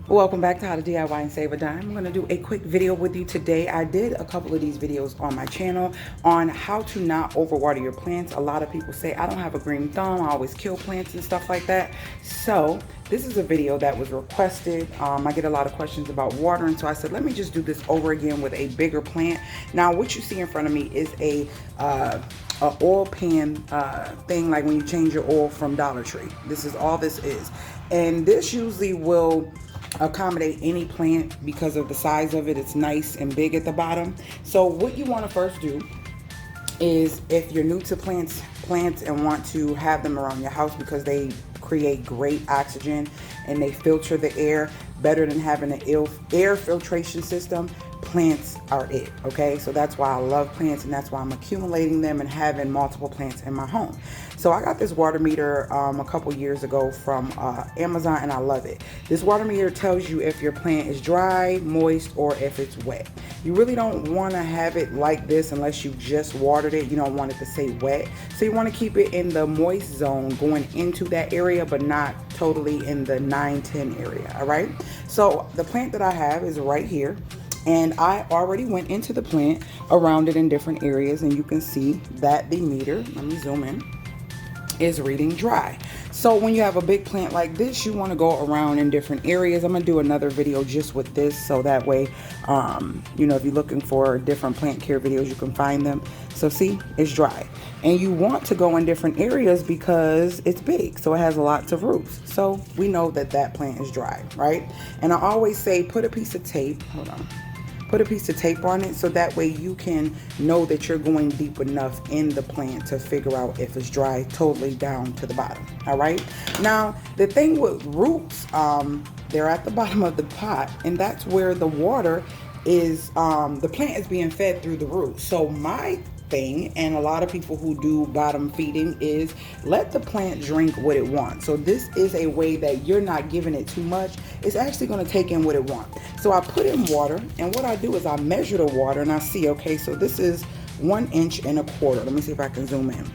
Welcome back to How to DIY and Save a Dime. I'm going to do a quick video with you today. I did a couple of these videos on my channel on how to not overwater your plants. A lot of people say, I don't have a green thumb, I always kill plants and stuff like that. So this is a video that was requested. I get a lot of questions about watering, so I said, let me just do this over again with a bigger plant. Now, what you see in front of me is a oil pan thing, like when you change your oil from Dollar Tree. This is all this is. And this usually will accommodate any plant because of the size of it. It's nice and big at the bottom. So what you want to first do is, if you're new to plants and want to have them around your house because they create great oxygen and they filter the air better than having an air filtration system, plants are it. Okay, so that's why I love plants, and that's why I'm accumulating them and having multiple plants in my home. So I got this water meter a couple years ago from Amazon, and I love it. This water meter tells you if your plant is dry, moist, or if it's wet. You really don't want to have it like this unless you just watered it. You don't want it to say wet. So you want to keep it in the moist zone going into that area, but not totally in the 9-10 area. All right. So the plant that I have is right here. And I already went into the plant around it in different areas, and you can see that the meter, let me zoom in, is reading dry. So when you have a big plant like this, you want to go around in different areas. I'm going to do another video just with this, so that way, if you're looking for different plant care videos, you can find them. So see, it's dry. And you want to go in different areas because it's big, so it has lots of roots. So we know that that plant is dry, right? And I always say, put a piece of tape, hold on. Put a piece of tape on it, so that way you can know that you're going deep enough in the plant to figure out if it's dry totally down to the bottom. All right. Now, the thing with roots, they're at the bottom of the pot, and that's where the water is, the plant is being fed through the roots. So my thing, and a lot of people who do bottom feeding, is let the plant drink what it wants. So this is a way that you're not giving it too much. It's actually going to take in what it wants. So I put in water, and what I do is I measure the water, and I see, okay, so this is 1 1/4 inches. Let me see if I can zoom in.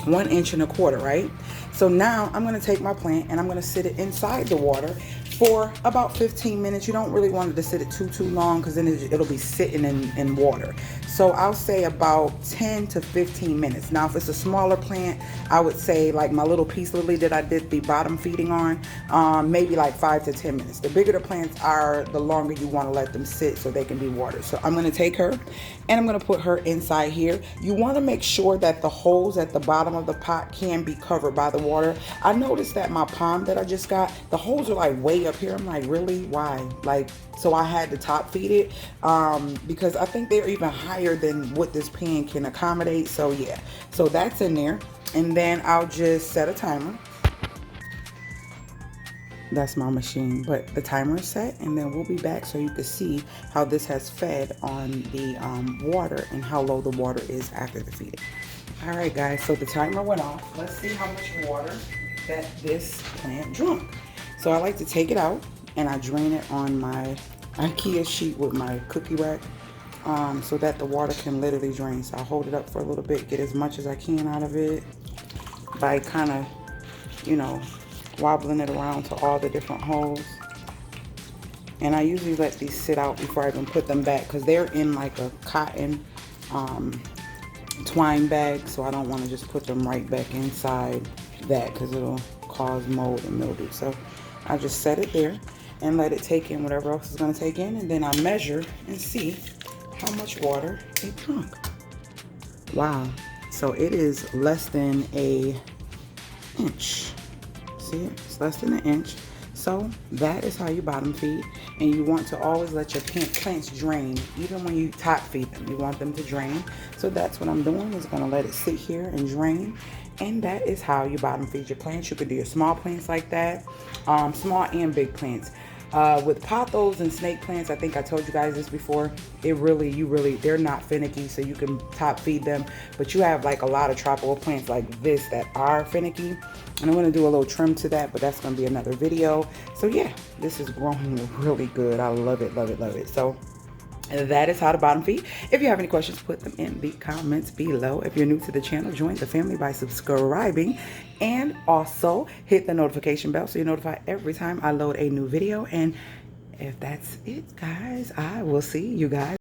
1 1/4 inches, right? So now I'm going to take my plant and I'm going to sit it inside the water for about 15 minutes. You don't really want it to sit it too long, because then it'll be sitting in water. So I'll say about 10 to 15 minutes. Now, if it's a smaller plant, I would say, like my little peace lily that I did the bottom feeding on, maybe like 5 to 10 minutes. The bigger the plants are, the longer you want to let them sit so they can be watered. So I'm going to take her and I'm going to put her inside here. You want to make sure that the holes at the bottom of the pot can be covered by the water. I noticed that my palm that I just got, the holes are like way up here. I'm like, really? Why? Like, so I had to top feed it because I think they're even higher than what this pan can accommodate. So yeah, so that's in there. And then I'll just set a timer. That's my machine, but the timer is set, and then we'll be back so you can see how this has fed on the water and how low the water is after the feeding. All right, guys, so the timer went off. Let's see how much water that this plant drunk. So I like to take it out and I drain it on my IKEA sheet with my cookie rack, so that the water can literally drain. So I hold it up for a little bit, get as much as I can out of it by kind of, wobbling it around to all the different holes. And I usually let these sit out before I even put them back, because they're in like a cotton twine bag, so I don't want to just put them right back inside that, because it'll cause mold and mildew. So I just set it there and let it take in whatever else is going to take in, and then I measure and see how much water it drunk. Wow, so it is less than an inch. See, it's less than an inch. So that is how you bottom feed, and you want to always let your plants drain. Even when you top feed them, you want them to drain. So that's what I'm doing, is going to let it sit here and drain. And that is how you bottom feed your plants. You could do your small plants like that, small and big plants. With pothos and snake plants, I think I told you guys this before, they're not finicky, so you can top feed them. But you have like a lot of tropical plants like this that are finicky, and I'm going to do a little trim to that, but that's going to be another video. So yeah, this is growing really good. I love it, love it, love it. So That is how to bottom feed. If you have any questions, put them in the comments below. If you're new to the channel, join the family by subscribing and also hit the notification bell so you're notified every time I load a new video. And if that's it, guys, I will see you guys